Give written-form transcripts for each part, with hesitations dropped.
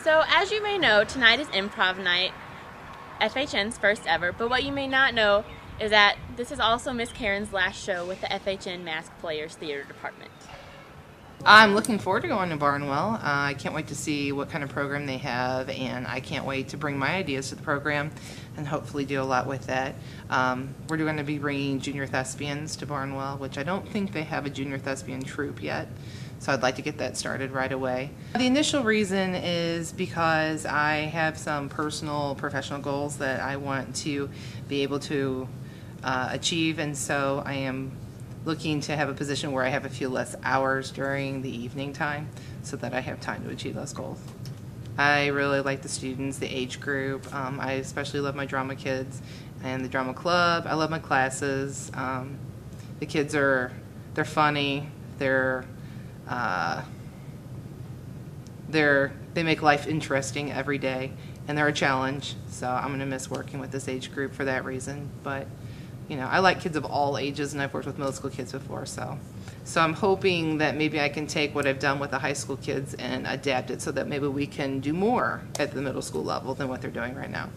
So, as you may know, tonight is improv night, FHN's first ever, but what you may not know is that this is also Miss Karen's last show with the FHN Masked Players Theater Department. I'm looking forward to going to Barnwell. I can't wait to see what kind of program they have, and I can't wait to bring my ideas to the program and hopefully do a lot with that. We're going to be bringing junior thespians to Barnwell, which I don't think they have a junior thespian troupe yet, so I'd like to get that started right away. The initial reason is because I have some personal professional goals that I want to be able to achieve, and so I am looking to have a position where I have a few less hours during the evening time so that I have time to achieve those goals. I really like the students, the age group. I especially love my drama kids and the drama club. I love my classes. The kids they're funny. They make life interesting every day, and they're a challenge. So I'm going to miss working with this age group for that reason. But you know, I like kids of all ages, and I've worked with middle school kids before, so I'm hoping that maybe I can take what I've done with the high school kids and adapt it so that maybe we can do more at the middle school level than what they're doing right now.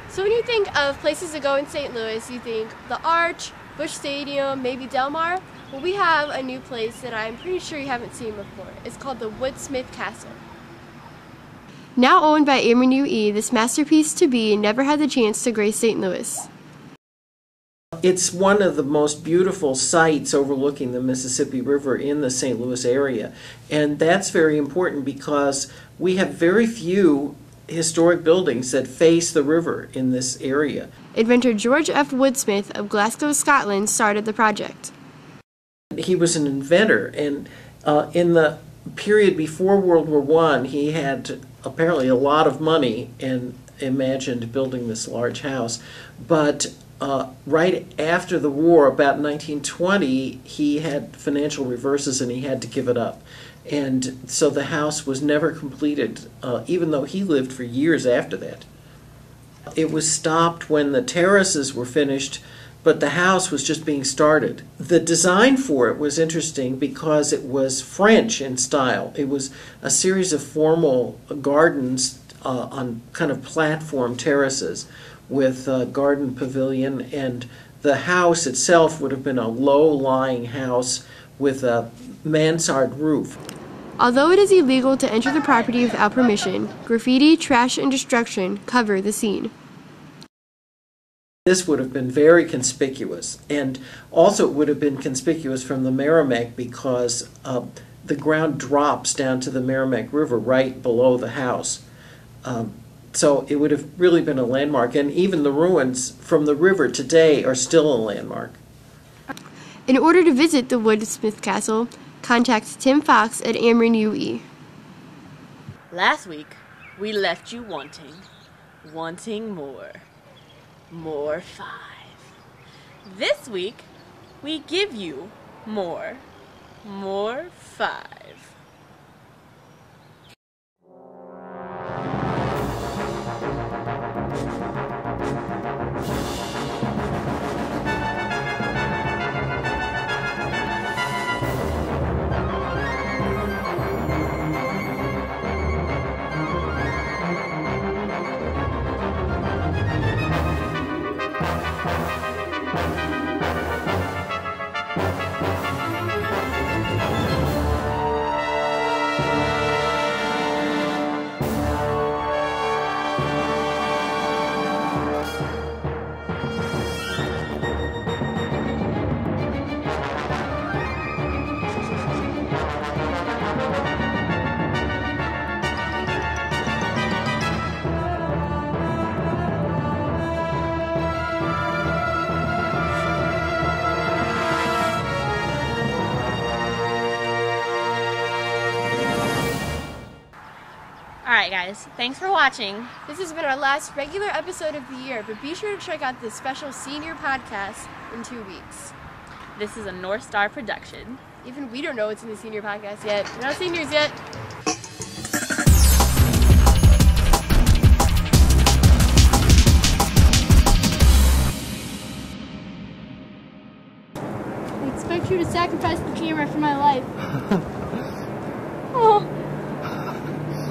So when you think of places to go in St. Louis, you think the Arch, Busch Stadium, maybe Del Mar? Well, we have a new place that I'm pretty sure you haven't seen before. It's called the Woodsmith Castle. Now owned by Ameren UE, this masterpiece to be never had the chance to grace St. Louis. It's one of the most beautiful sites overlooking the Mississippi River in the St. Louis area, and that's very important because we have very few historic buildings that face the river in this area. Inventor George F. Woodsmith of Glasgow, Scotland started the project. He was an inventor, and in the period before World War I, he had apparently a lot of money and imagined building this large house, but right after the war, about 1920, he had financial reverses and he had to give it up. And so the house was never completed, even though he lived for years after that. It was stopped when the terraces were finished, but the house was just being started. The design for it was interesting because it was French in style. It was a series of formal gardens on kind of platform terraces with a garden pavilion, and the house itself would have been a low-lying house with a mansard roof. Although it is illegal to enter the property without permission, graffiti, trash, and destruction cover the scene. This would have been very conspicuous, and also it would have been conspicuous from the Merrimack because the ground drops down to the Merrimack River right below the house. So it would have really been a landmark, and even the ruins from the river today are still a landmark. In order to visit the Woodsmith Castle, contact Tim Fox at Ameren UE. Last week, we left you wanting more 5. This week, we give you more 5. Alright guys, thanks for watching. This has been our last regular episode of the year, but be sure to check out the special senior podcast in 2 weeks. This is a North Star production. Even we don't know what's in the senior podcast yet. We're not seniors yet. I expect you to sacrifice the camera for my life. Oh,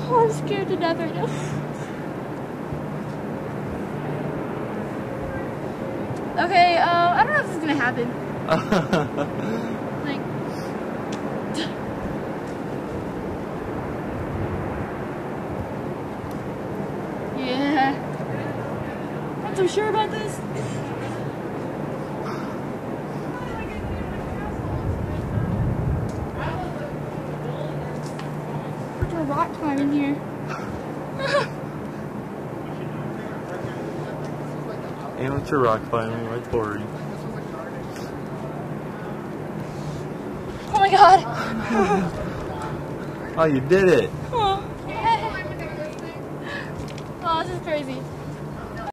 I'm scared. scared to death right now. Okay, I don't know if this is gonna happen. Like, yeah. I'm so sure about this. There's a rock climbing here. Amateur rock climbing by Tori. Oh my god. Oh, you did it! Oh, this is crazy.